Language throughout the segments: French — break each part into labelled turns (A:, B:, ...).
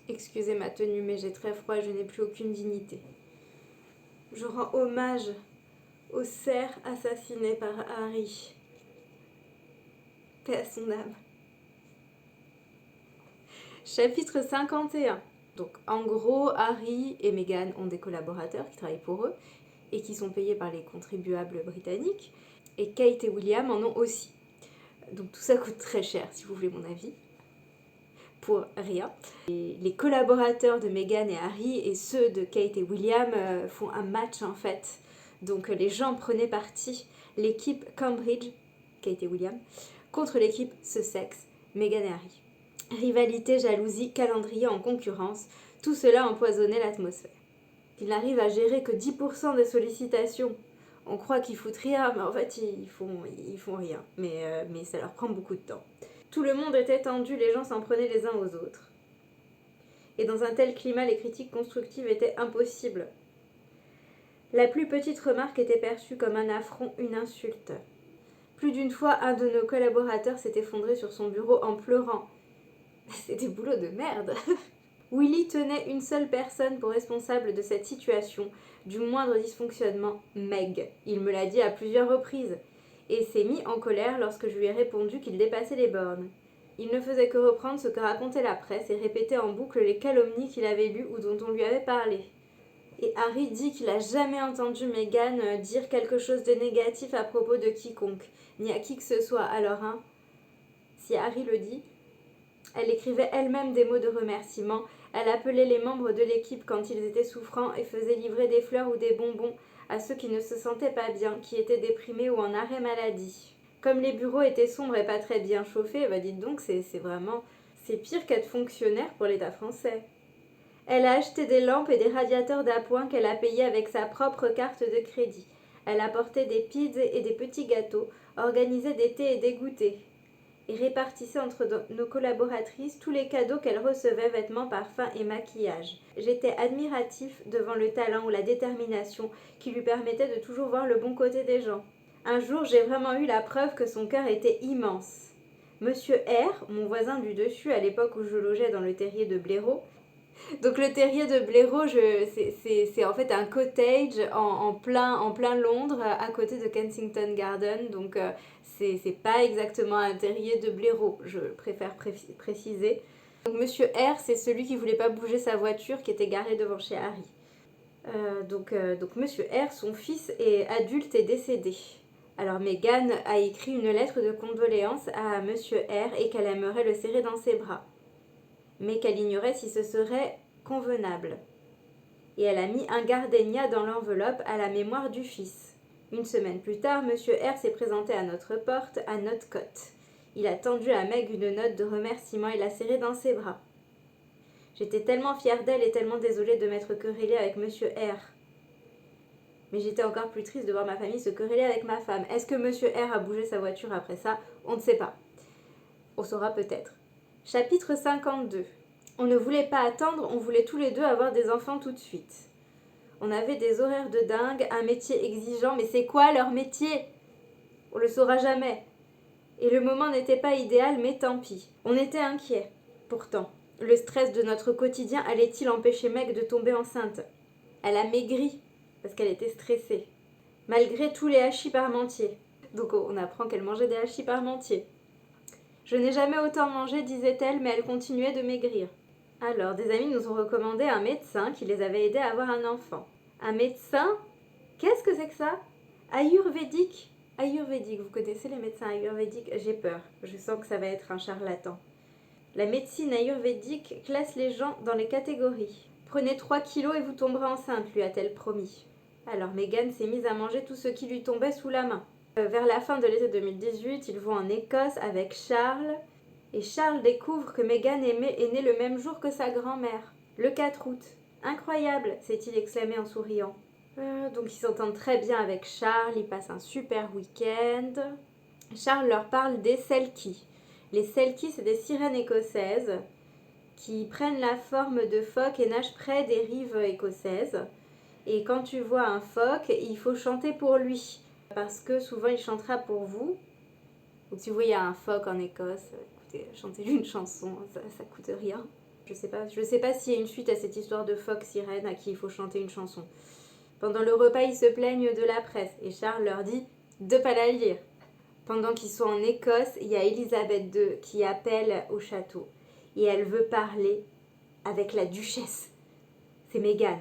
A: Excusez ma tenue, mais j'ai très froid, je n'ai plus aucune dignité. Je rends hommage au cerf assassiné par Harry. Paix à son âme. Chapitre 51. Donc, en gros, Harry et Meghan ont des collaborateurs qui travaillent pour eux et qui sont payés par les contribuables britanniques. Et Kate et William en ont aussi. Donc, tout ça coûte très cher, si vous voulez mon avis. Pour rien. Et les collaborateurs de Meghan et Harry et ceux de Kate et William font un match en fait. Donc les gens prenaient parti, l'équipe Cambridge, Kate et William, contre l'équipe Sussex, Meghan et Harry. Rivalité, jalousie, calendrier en concurrence, tout cela empoisonnait l'atmosphère. Ils n'arrivent à gérer que 10% des sollicitations. On croit qu'ils foutent rien, mais en fait ils font rien. Mais ça leur prend beaucoup de temps. Tout le monde était tendu, les gens s'en prenaient les uns aux autres. Et dans un tel climat, les critiques constructives étaient impossibles. La plus petite remarque était perçue comme un affront, une insulte. Plus d'une fois, un de nos collaborateurs s'est effondré sur son bureau en pleurant. C'est des boulots de merde. Willy tenait une seule personne pour responsable de cette situation, du moindre dysfonctionnement, Meg. Il me l'a dit à plusieurs reprises. Et s'est mis en colère lorsque je lui ai répondu qu'il dépassait les bornes. Il ne faisait que reprendre ce que racontait la presse et répéter en boucle les calomnies qu'il avait lues ou dont on lui avait parlé. Et Harry dit qu'il n'a jamais entendu Meghan dire quelque chose de négatif à propos de quiconque, ni à qui que ce soit. Alors, si Harry le dit, elle écrivait elle-même des mots de remerciement, elle appelait les membres de l'équipe quand ils étaient souffrants et faisait livrer des fleurs ou des bonbons à ceux qui ne se sentaient pas bien, qui étaient déprimés ou en arrêt maladie. Comme les bureaux étaient sombres et pas très bien chauffés, dites donc, c'est pire qu'être fonctionnaire pour l'État français. Elle a acheté des lampes et des radiateurs d'appoint qu'elle a payés avec sa propre carte de crédit. Elle apportait des pizzas et des petits gâteaux, organisait des thés et des goûters, et répartissait entre nos collaboratrices tous les cadeaux qu'elle recevait, vêtements, parfums et maquillage. J'étais admiratif devant le talent ou la détermination qui lui permettait de toujours voir le bon côté des gens. Un jour, j'ai vraiment eu la preuve que son cœur était immense. Monsieur R, mon voisin du dessus à l'époque où je logeais dans le terrier de Blaireau. Donc le terrier de Blaireau, c'est en fait un cottage en plein Londres, à côté de Kensington Garden. Donc c'est pas exactement un terrier de Blaireau, je préfère préciser. Donc Monsieur R, c'est celui qui voulait pas bouger sa voiture qui était garée devant chez Harry. Donc Monsieur R, son fils adulte est décédé. Alors Meghan a écrit une lettre de condoléances à Monsieur R et qu'elle aimerait le serrer dans ses bras, mais qu'elle ignorait si ce serait convenable. Et elle a mis un gardénia dans l'enveloppe à la mémoire du fils. Une semaine plus tard, Monsieur R s'est présenté à notre porte, à Notcote. Il a tendu à Meg une note de remerciement et l'a serrée dans ses bras. J'étais tellement fière d'elle et tellement désolée de m'être querellée avec Monsieur R. Mais j'étais encore plus triste de voir ma famille se quereller avec ma femme. Est-ce que Monsieur R a bougé sa voiture après ça? On ne sait pas. On saura peut-être. Chapitre 52. On ne voulait pas attendre, on voulait tous les deux avoir des enfants tout de suite. On avait des horaires de dingue, un métier exigeant, mais c'est quoi leur métier? On le saura jamais. Et le moment n'était pas idéal, mais tant pis. On était inquiets. Pourtant, le stress de notre quotidien allait-il empêcher Meg de tomber enceinte? Elle a maigri parce qu'elle était stressée, malgré tous les hachis parmentiers. Donc on apprend qu'elle mangeait des hachis parmentiers. Je n'ai jamais autant mangé, disait-elle, mais elle continuait de maigrir. Alors, des amis nous ont recommandé un médecin qui les avait aidés à avoir un enfant. Un médecin? Qu'est-ce que c'est que ça? Ayurvédique? Ayurvédique, vous connaissez les médecins ayurvédiques? J'ai peur, je sens que ça va être un charlatan. La médecine ayurvédique classe les gens dans les catégories. Prenez 3 kilos et vous tomberez enceinte, lui a-t-elle promis. Alors Meghan s'est mise à manger tout ce qui lui tombait sous la main. Vers la fin de l'été 2018, ils vont en Écosse avec Charles. Et Charles découvre que Meghan est née le même jour que sa grand-mère, le 4 août. Incroyable, s'est-il exclamé en souriant. Donc ils s'entendent très bien avec Charles, ils passent un super week-end. Charles leur parle des Selkies. Les Selkies, c'est des sirènes écossaises qui prennent la forme de phoques et nagent près des rives écossaises. Et quand tu vois un phoque, il faut chanter pour lui, parce que souvent il chantera pour vous. Donc si vous voyez un phoque en Écosse, écoutez, chantez-lui une chanson, ça coûte rien. Je sais pas s'il y a une suite à cette histoire de phoque sirène à qui il faut chanter une chanson. Pendant le repas, ils se plaignent de la presse et Charles leur dit de pas la lire. Pendant qu'ils sont en Écosse, il y a Élisabeth II qui appelle au château et elle veut parler avec la duchesse. C'est Meghan.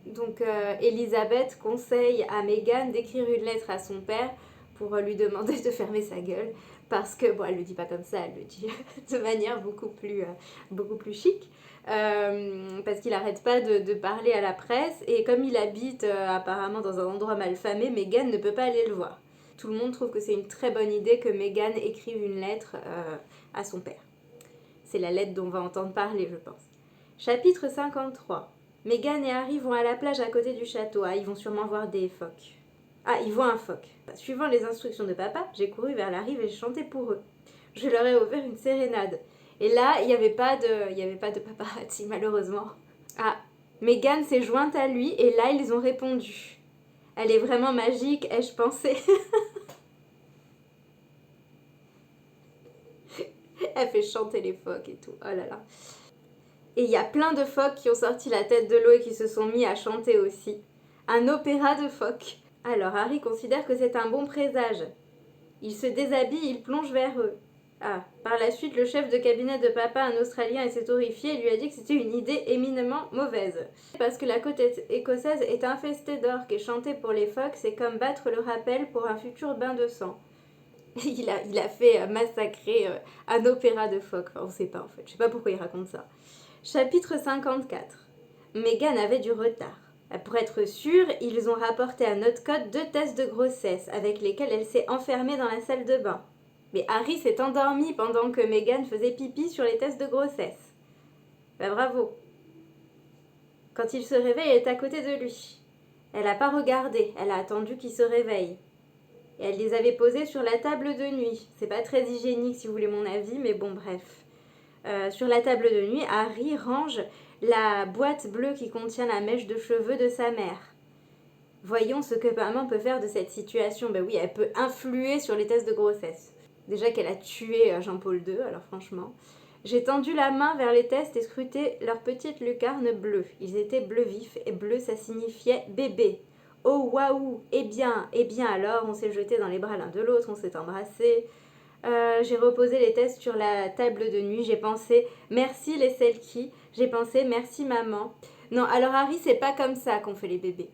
A: Donc Élisabeth conseille à Meghan d'écrire une lettre à son père pour lui demander de fermer sa gueule parce que, bon, elle le dit pas comme ça, elle le dit de manière beaucoup plus chic. Parce qu'il n'arrête pas de parler à la presse et comme il habite apparemment dans un endroit malfamé, Meghan ne peut pas aller le voir. Tout le monde trouve que c'est une très bonne idée que Meghan écrive une lettre à son père. C'est la lettre dont on va entendre parler, je pense. Chapitre 53. Meghan et Harry vont à la plage à côté du château. Ah, ils vont sûrement voir des phoques. Ah, ils voient un phoque. Suivant les instructions de papa, j'ai couru vers la rive et j'ai chanté pour eux. Je leur ai offert une sérénade. Et là, il n'y avait pas de paparazzi, malheureusement. Ah, Meghan s'est jointe à lui et là, ils ont répondu. Elle est vraiment magique, ai-je pensé. Elle fait chanter les phoques et tout. Oh là là. Et il y a plein de phoques qui ont sorti la tête de l'eau et qui se sont mis à chanter aussi. Un opéra de phoques. Alors Harry considère que c'est un bon présage. Il se déshabille et il plonge vers eux. Ah, par la suite, le chef de cabinet de papa, un Australien, s'est horrifié et lui a dit que c'était une idée éminemment mauvaise. Parce que la côte écossaise est infestée d'orques et chanter pour les phoques, c'est comme battre le rappel pour un futur bain de sang. Il a fait massacrer un opéra de phoques. Enfin, on sait pas en fait, je sais pas pourquoi il raconte ça. Chapitre 54. Meghan avait du retard. Pour être sûre, ils ont rapporté à Northcote 2 tests de grossesse avec lesquels elle s'est enfermée dans la salle de bain. Mais Harry s'est endormi pendant que Meghan faisait pipi sur les tests de grossesse. Ben bravo. Quand il se réveille, elle est à côté de lui. Elle n'a pas regardé, elle a attendu qu'il se réveille. Et elle les avait posés sur la table de nuit. C'est pas très hygiénique si vous voulez mon avis, mais bon bref. Sur la table de nuit, Harry range la boîte bleue qui contient la mèche de cheveux de sa mère. Voyons ce que maman peut faire de cette situation. Ben oui, elle peut influer sur les tests de grossesse. Déjà qu'elle a tué Jean-Paul II, alors franchement. J'ai tendu la main vers les tests et scruté leurs petites lucarnes bleues. Ils étaient bleu vif et bleu ça signifiait bébé. Oh waouh, eh bien alors, on s'est jeté dans les bras l'un de l'autre, on s'est embrassés. J'ai reposé les tests sur la table de nuit, j'ai pensé merci les Selkie, j'ai pensé merci maman. Non, alors Harry, c'est pas comme ça qu'on fait les bébés.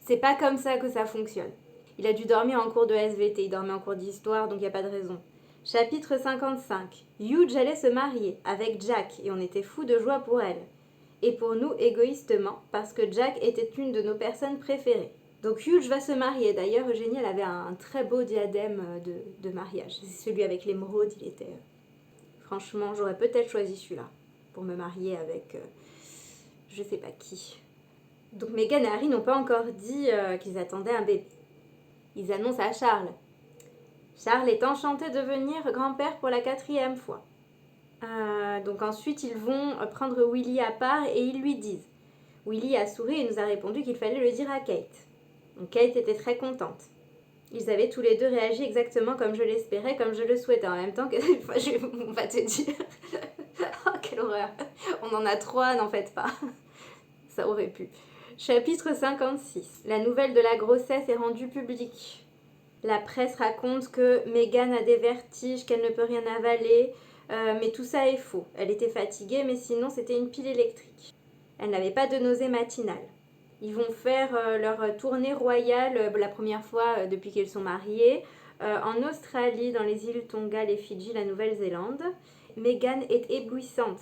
A: C'est pas comme ça que ça fonctionne. Il a dû dormir en cours de SVT, il dormait en cours d'histoire, donc il n'y a pas de raison. Chapitre 55. Hugh allait se marier avec Jack et on était fous de joie pour elle. Et pour nous, égoïstement, parce que Jack était une de nos personnes préférées. Donc Hugh va se marier. D'ailleurs, Eugénie, elle avait un très beau diadème de mariage. C'est celui avec l'émeraude, il était... Franchement, j'aurais peut-être choisi celui-là pour me marier avec je sais pas qui. Donc Meghan et Harry n'ont pas encore dit qu'ils attendaient un bébé. Ils annoncent à Charles. Charles est enchanté de venir grand-père pour la 4e fois. Donc ensuite, ils vont prendre Willy à part et ils lui disent. Willy a souri et nous a répondu qu'il fallait le dire à Kate. Donc Kate était très contente. Ils avaient tous les deux réagi exactement comme je l'espérais, comme je le souhaitais. En même temps, on va te dire... oh, quelle horreur. On en a 3, n'en faites pas. Ça aurait pu. Chapitre 56. La nouvelle de la grossesse est rendue publique. La presse raconte que Meghan a des vertiges, qu'elle ne peut rien avaler, mais tout ça est faux. Elle était fatiguée, mais sinon c'était une pile électrique. Elle n'avait pas de nausée matinale. Ils vont faire leur tournée royale la première fois depuis qu'ils sont mariés, en Australie, dans les îles Tonga, les Fidji, la Nouvelle-Zélande. Meghan est éblouissante.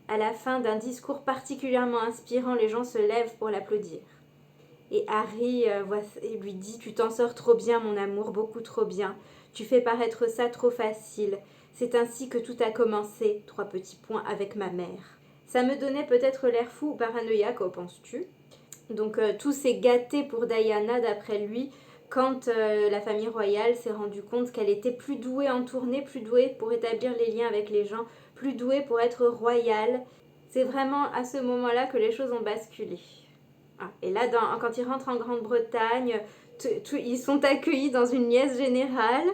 A: À la fin d'un discours particulièrement inspirant, les gens se lèvent pour l'applaudir. Et Harry lui dit « Tu t'en sors trop bien, mon amour, beaucoup trop bien. Tu fais paraître ça trop facile. C'est ainsi que tout a commencé, 3 petits points, avec ma mère. Ça me donnait peut-être l'air fou ou paranoïaque, qu'en penses-tu ?» Donc tout s'est gâté pour Diana, d'après lui, quand la famille royale s'est rendue compte qu'elle était plus douée en tournée, plus douée pour établir les liens avec les gens, plus douée pour être royale. C'est vraiment à ce moment-là que les choses ont basculé. Ah, et là, quand ils rentrent en Grande-Bretagne, ils sont accueillis dans une liesse générale,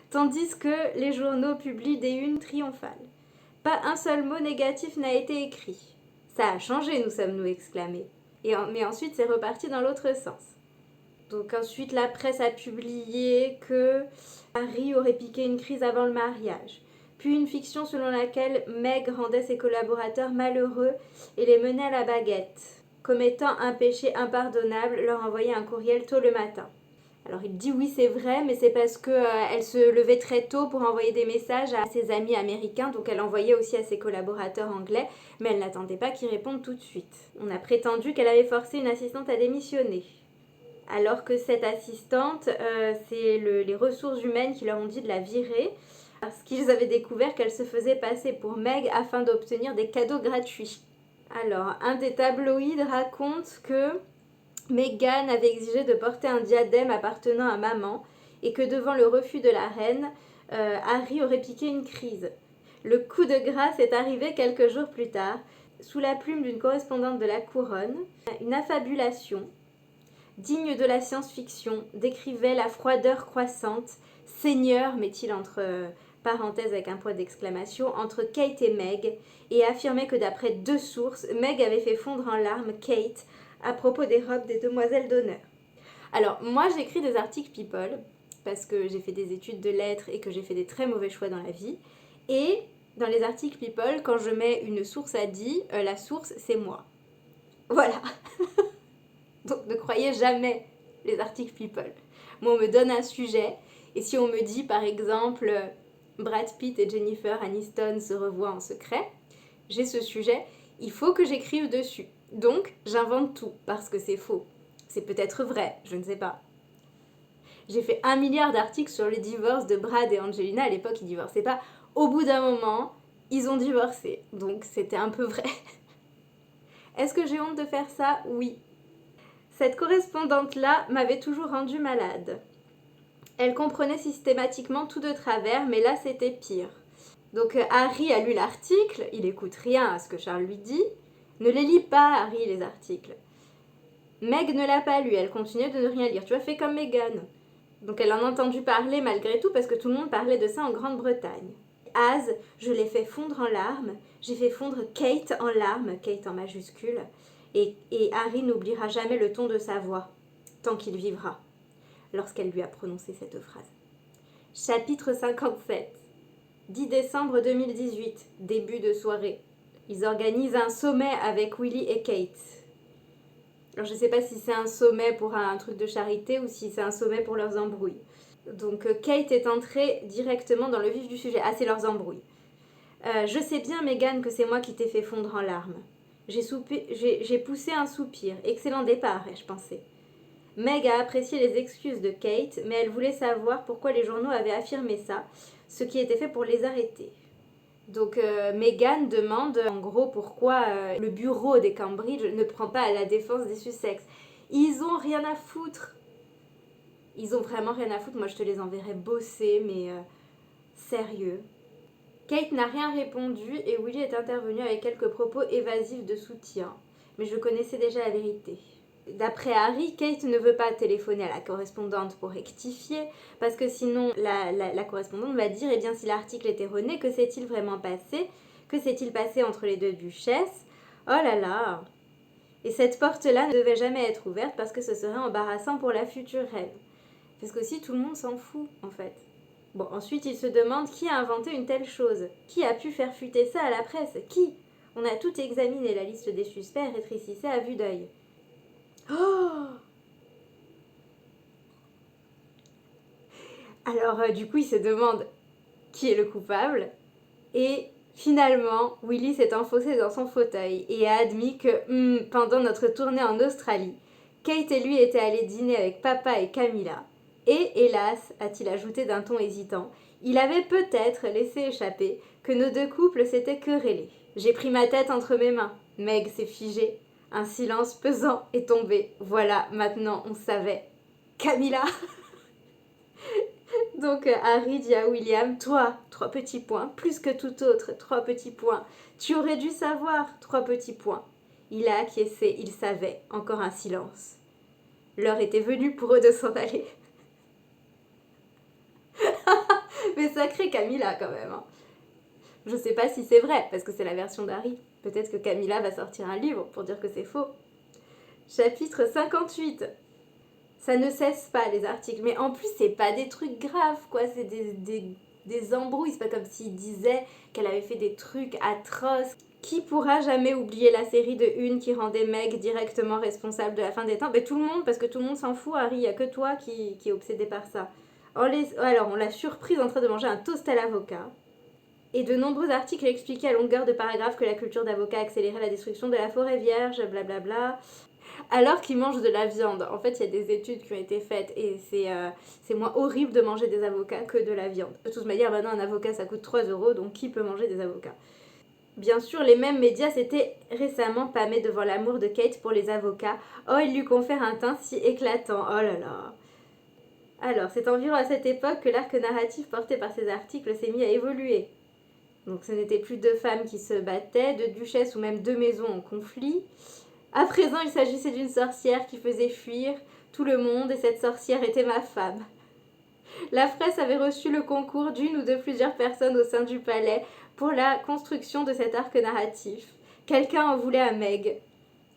A: tandis que les journaux publient des unes triomphales. Pas un seul mot négatif n'a été écrit. Ça a changé, nous sommes-nous exclamés. Mais ensuite, c'est reparti dans l'autre sens. Donc ensuite, la presse a publié que Harry aurait piqué une crise avant le mariage. Puis une fiction selon laquelle Meg rendait ses collaborateurs malheureux et les menait à la baguette, commettant un péché impardonnable, leur envoyait un courriel tôt le matin. Alors il dit oui c'est vrai, mais c'est parce qu'elle se levait très tôt pour envoyer des messages à ses amis américains, donc elle envoyait aussi à ses collaborateurs anglais, mais elle n'attendait pas qu'ils répondent tout de suite. On a prétendu qu'elle avait forcé une assistante à démissionner. Alors que cette assistante, c'est les ressources humaines qui leur ont dit de la virer, parce qu'ils avaient découvert qu'elle se faisait passer pour Meg afin d'obtenir des cadeaux gratuits. Alors, un des tabloïds raconte que Meghan avait exigé de porter un diadème appartenant à maman et que devant le refus de la reine, Harry aurait piqué une crise. Le coup de grâce est arrivé quelques jours plus tard, sous la plume d'une correspondante de la couronne. Une affabulation, digne de la science-fiction, décrivait la froideur croissante, Seigneur, met-il entre parenthèses avec un point d'exclamation, entre Kate et Meg, et affirmait que d'après 2 sources, Meg avait fait fondre en larmes Kate à propos des robes des demoiselles d'honneur. Alors, moi j'écris des articles People, parce que j'ai fait des études de lettres et que j'ai fait des très mauvais choix dans la vie, et dans les articles People, quand je mets une source à dit, la source c'est moi. Voilà. Donc ne croyez jamais les articles People. Moi on me donne un sujet, et si on me dit par exemple Brad Pitt et Jennifer Aniston se revoient en secret, j'ai ce sujet, il faut que j'écrive dessus. Donc j'invente tout, parce que c'est faux. C'est peut-être vrai, je ne sais pas. J'ai fait 1 milliard d'articles sur le divorce de Brad et Angelina, à l'époque ils divorçaient pas. Au bout d'un moment, ils ont divorcé, donc c'était un peu vrai. Est-ce que j'ai honte de faire ça? Oui. Cette correspondante-là m'avait toujours rendue malade. Elle comprenait systématiquement tout de travers, mais là c'était pire. Donc Harry a lu l'article, il écoute rien à ce que Charles lui dit. Ne les lis pas, Harry, les articles. Meg ne l'a pas lu, elle continuait de ne rien lire. Tu as fait comme Meghan. Donc elle en a entendu parler malgré tout parce que tout le monde parlait de ça en Grande-Bretagne. Az, je l'ai fait fondre en larmes. J'ai fait fondre Kate en larmes, Kate en majuscule. Et Harry n'oubliera jamais le ton de sa voix, tant qu'il vivra, lorsqu'elle lui a prononcé cette phrase. Chapitre 57. 10 décembre 2018, début de soirée. Ils organisent un sommet avec Willy et Kate. Alors je ne sais pas si c'est un sommet pour un truc de charité ou si c'est un sommet pour leurs embrouilles. Donc Kate est entrée directement dans le vif du sujet. Ah, c'est leurs embrouilles. Je sais bien, Meghan, que c'est moi qui t'ai fait fondre en larmes. J'ai poussé un soupir. Excellent départ, ai-je pensé. Meg a apprécié les excuses de Kate, mais elle voulait savoir pourquoi les journaux avaient affirmé ça, ce qui était fait pour les arrêter. Donc Meghan demande en gros pourquoi le bureau des Cambridge ne prend pas à la défense des Sussex. Ils ont rien à foutre. Ils ont vraiment rien à foutre. Moi je te les enverrais bosser, mais sérieux. Kate n'a rien répondu et Willy est intervenu avec quelques propos évasifs de soutien. Mais je connaissais déjà la vérité. D'après Harry, Kate ne veut pas téléphoner à la correspondante pour rectifier, parce que sinon la correspondante va dire, eh bien si l'article est erroné, que s'est-il vraiment passé? Que s'est-il passé entre les 2 duchesses? Oh là là! Et cette porte-là ne devait jamais être ouverte parce que ce serait embarrassant pour la future reine. Parce qu'aussi tout le monde s'en fout en fait. Bon, ensuite il se demande qui a inventé une telle chose? Qui a pu faire fuiter ça à la presse? Qui? On a tout examiné, la liste des suspects rétrécissait à vue d'œil. Oh! Alors du coup il se demande qui est le coupable et finalement Willy s'est enfoncé dans son fauteuil et a admis que pendant notre tournée en Australie, Kate et lui étaient allés dîner avec papa et Camilla et hélas, a-t-il ajouté d'un ton hésitant, il avait peut-être laissé échapper que nos 2 couples s'étaient querellés. J'ai pris ma tête entre mes mains. Meg s'est figée. Un silence pesant est tombé. Voilà, maintenant on savait. Camilla. Donc Harry dit à William, toi, 3 petits points, plus que tout autre, 3 petits points. Tu aurais dû savoir, 3 petits points. Il a acquiescé, il savait, encore un silence. L'heure était venue pour eux de s'en aller. Mais sacré Camilla quand même. Hein. Je sais pas si c'est vrai, parce que c'est la version d'Harry. Peut-être que Camilla va sortir un livre pour dire que c'est faux. Chapitre 58. Ça ne cesse pas les articles, mais en plus c'est pas des trucs graves quoi, c'est des embrouilles, c'est pas comme s'il disait qu'elle avait fait des trucs atroces. Qui pourra jamais oublier la série de une qui rendait Meg directement responsable de la fin des temps? Ben tout le monde, parce que tout le monde s'en fout, Harry, y a que toi qui est obsédé par ça. Alors on l'a surprise en train de manger un toast à l'avocat. Et de nombreux articles expliquaient à longueur de paragraphes que la culture d'avocat accélérait la destruction de la forêt vierge, blablabla. Alors qu'ils mangent de la viande. En fait, il y a des études qui ont été faites et c'est moins horrible de manger des avocats que de la viande. De toute manière, maintenant, un avocat, ça coûte 3 euros, donc qui peut manger des avocats? Bien sûr, les mêmes médias s'étaient récemment pâmés devant l'amour de Kate pour les avocats. Oh, il lui confère un teint si éclatant. Oh là là. Alors, c'est environ à cette époque que l'arc narratif porté par ces articles s'est mis à évoluer. Donc, ce n'était plus deux femmes qui se battaient, deux duchesses ou même deux maisons en conflit. À présent, il s'agissait d'une sorcière qui faisait fuir tout le monde et cette sorcière était ma femme. La presse avait reçu le concours d'une ou de plusieurs personnes au sein du palais pour la construction de cet arc narratif. Quelqu'un en voulait à Meg.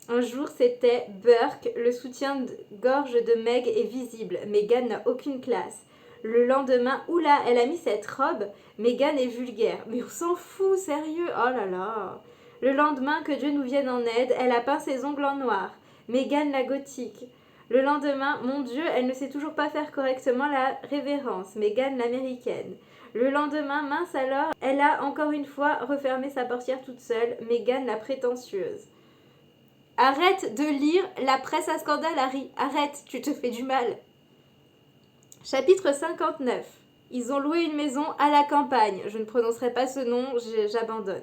A: Un jour, c'était Burke, le soutien-gorge de Meg est visible. Meghan n'a aucune classe. Le lendemain, oula, elle a mis cette robe. Meghan est vulgaire. Mais on s'en fout, sérieux. Oh là là. Le lendemain, que Dieu nous vienne en aide, elle a peint ses ongles en noir. Meghan la gothique. Le lendemain, mon Dieu, elle ne sait toujours pas faire correctement la révérence. Meghan l'américaine. Le lendemain, mince alors, elle a encore une fois refermé sa portière toute seule. Meghan la prétentieuse. Arrête de lire la presse à scandale, Harry. Arrête, tu te fais du mal. Chapitre 59. Ils ont loué une maison à la campagne. Je ne prononcerai pas ce nom, j'abandonne.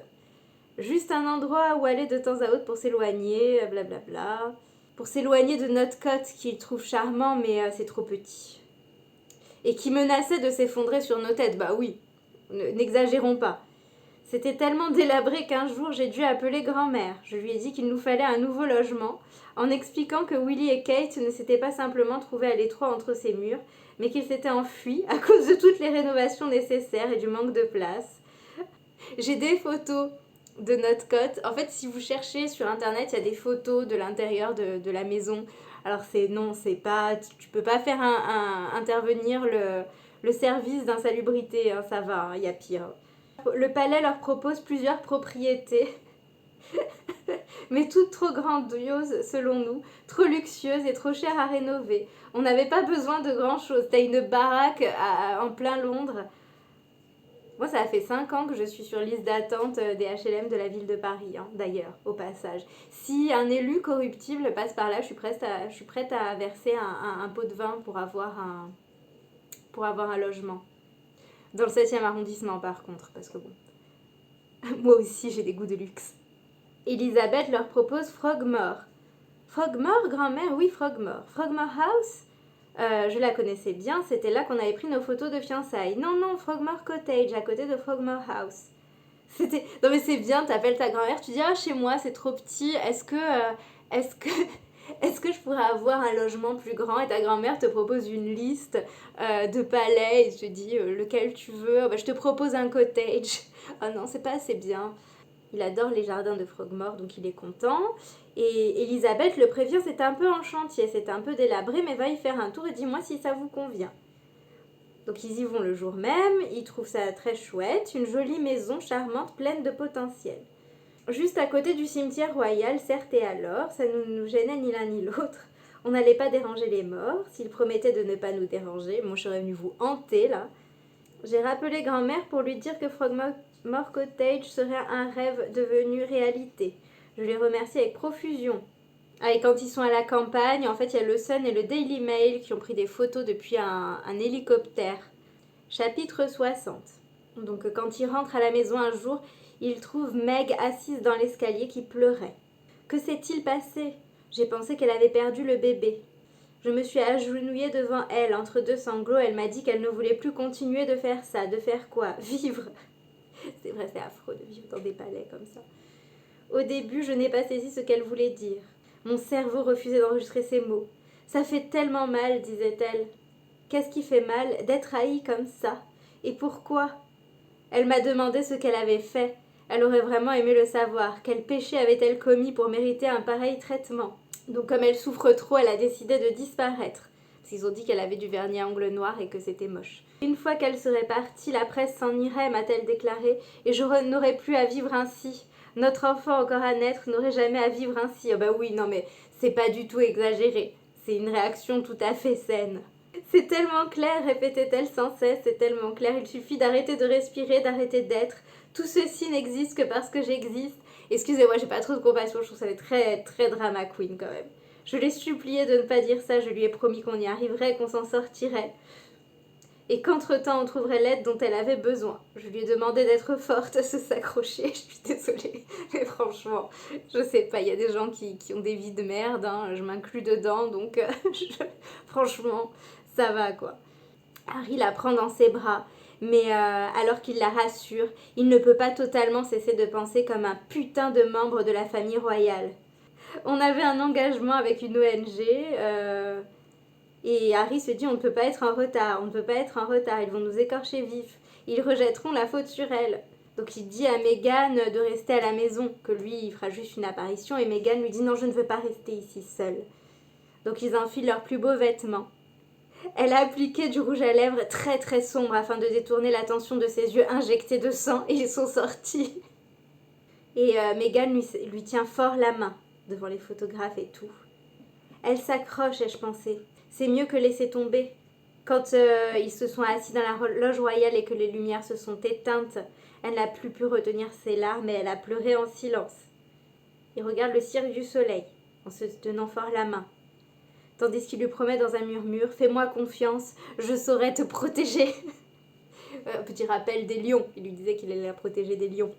A: Juste un endroit où aller de temps à autre pour s'éloigner, blablabla. Pour s'éloigner de Northcote qu'il trouve charmant, mais c'est trop petit. Et qui menaçait de s'effondrer sur nos têtes. Bah oui, n'exagérons pas. C'était tellement délabré qu'un jour j'ai dû appeler grand-mère. Je lui ai dit qu'il nous fallait un nouveau logement, en expliquant que Willie et Kate ne s'étaient pas simplement trouvés à l'étroit entre ces murs, mais qu'ils s'étaient enfuis à cause de toutes les rénovations nécessaires et du manque de place. J'ai des photos de Northcote. En fait, si vous cherchez sur internet, il y a des photos de l'intérieur de la maison. Alors c'est pas, tu peux pas faire intervenir le service d'insalubrité, hein, ça va, il y a pire. Le palais leur propose plusieurs propriétés, mais toutes trop grandioses selon nous, trop luxueuses et trop chères à rénover. On n'avait pas besoin de grand chose. T'as une baraque en plein Londres. Moi, ça fait 5 ans que je suis sur liste d'attente des HLM de la ville de Paris, hein, d'ailleurs, au passage. Si un élu corruptible passe par là, je suis prête à verser un pot de vin pour avoir un logement. Dans le 7e arrondissement, par contre, parce que bon, moi aussi, j'ai des goûts de luxe. Elisabeth leur propose Frogmore. Frogmore, grand-mère? Oui, Frogmore. Frogmore House? Je la connaissais bien, c'était là qu'on avait pris nos photos de fiançailles. Non, Frogmore Cottage, à côté de Frogmore House. Non mais c'est bien, t'appelles ta grand-mère, tu dis « Ah, chez moi, c'est trop petit, est-ce que je pourrais avoir un logement plus grand ?» Et ta grand-mère te propose une liste de palais et te dit lequel tu veux. Oh, bah, je te propose un cottage. Oh non, c'est pas assez bien. Il adore les jardins de Frogmore, donc il est content. Et Elisabeth le prévient, c'est un peu en chantier, c'est un peu délabré, mais va y faire un tour et dis-moi si ça vous convient. Donc ils y vont le jour même, ils trouvent ça très chouette, une jolie maison charmante, pleine de potentiel. Juste à côté du cimetière royal, certes et alors, ça ne nous gênait ni l'un ni l'autre. On n'allait pas déranger les morts, s'ils promettaient de ne pas nous déranger, moi je serais venue vous hanter là. J'ai rappelé grand-mère pour lui dire que Frogmore Cottage serait un rêve devenu réalité. Je les remercie avec profusion. Ah, et quand ils sont à la campagne, en fait, il y a le Sun et le Daily Mail qui ont pris des photos depuis un hélicoptère. Chapitre 60. Donc, quand ils rentrent à la maison un jour, ils trouvent Meg assise dans l'escalier qui pleurait. Que s'est-il passé? J'ai pensé qu'elle avait perdu le bébé. Je me suis agenouillée devant elle, entre deux sanglots. Elle m'a dit qu'elle ne voulait plus continuer de faire ça. De faire quoi? Vivre. C'est vrai, c'est affreux de vivre dans des palais comme ça. Au début, je n'ai pas saisi ce qu'elle voulait dire. Mon cerveau refusait d'enregistrer ces mots. Ça fait tellement mal, disait-elle. Qu'est-ce qui fait mal? D'être haï comme ça. Et pourquoi? Elle m'a demandé ce qu'elle avait fait. Elle aurait vraiment aimé le savoir. Quel péché avait-elle commis pour mériter un pareil traitement? Donc comme elle souffre trop, elle a décidé de disparaître. Parce qu'ils ont dit qu'elle avait du vernis à ongles noirs et que c'était moche. Une fois qu'elle serait partie, la presse s'en irait, m'a-t-elle déclaré, et je n'aurais plus à vivre ainsi. Notre enfant encore à naître n'aurait jamais à vivre ainsi. Ah bah oui, non mais c'est pas du tout exagéré. C'est une réaction tout à fait saine. C'est tellement clair, répétait-elle sans cesse, c'est tellement clair. Il suffit d'arrêter de respirer, d'arrêter d'être. Tout ceci n'existe que parce que j'existe. Excusez-moi, j'ai pas trop de compassion, je trouve ça très, très drama queen quand même. Je l'ai supplié de ne pas dire ça, je lui ai promis qu'on y arriverait, qu'on s'en sortirait. Et qu'entre-temps on trouverait l'aide dont elle avait besoin. Je lui ai demandé d'être forte, se s'accrocher, je suis désolée, mais franchement, je sais pas, il y a des gens qui ont des vies de merde, hein, je m'inclus dedans, donc franchement, ça va quoi. Harry la prend dans ses bras, mais alors qu'il la rassure, il ne peut pas totalement cesser de penser comme un putain de membre de la famille royale. On avait un engagement avec une ONG, et Harry se dit on ne peut pas être en retard, on ne peut pas être en retard, ils vont nous écorcher vifs, ils rejetteront la faute sur elle. Donc il dit à Meghan de rester à la maison, que lui il fera juste une apparition, et Meghan lui dit non, je ne veux pas rester ici seule. Donc ils enfilent leurs plus beaux vêtements. Elle a appliqué du rouge à lèvres très très sombre afin de détourner l'attention de ses yeux injectés de sang, et ils sont sortis. Et Meghan lui tient fort la main devant les photographes et tout. Elle s'accroche, ai-je pensé. C'est mieux que laisser tomber. Quand ils se sont assis dans la loge royale et que les lumières se sont éteintes, elle n'a plus pu retenir ses larmes et elle a pleuré en silence. Il regarde le cirque du soleil, en se tenant fort la main, tandis qu'il lui promet dans un murmure « Fais-moi confiance, je saurai te protéger !» Petit rappel des lions, il lui disait qu'il allait la protéger des lions.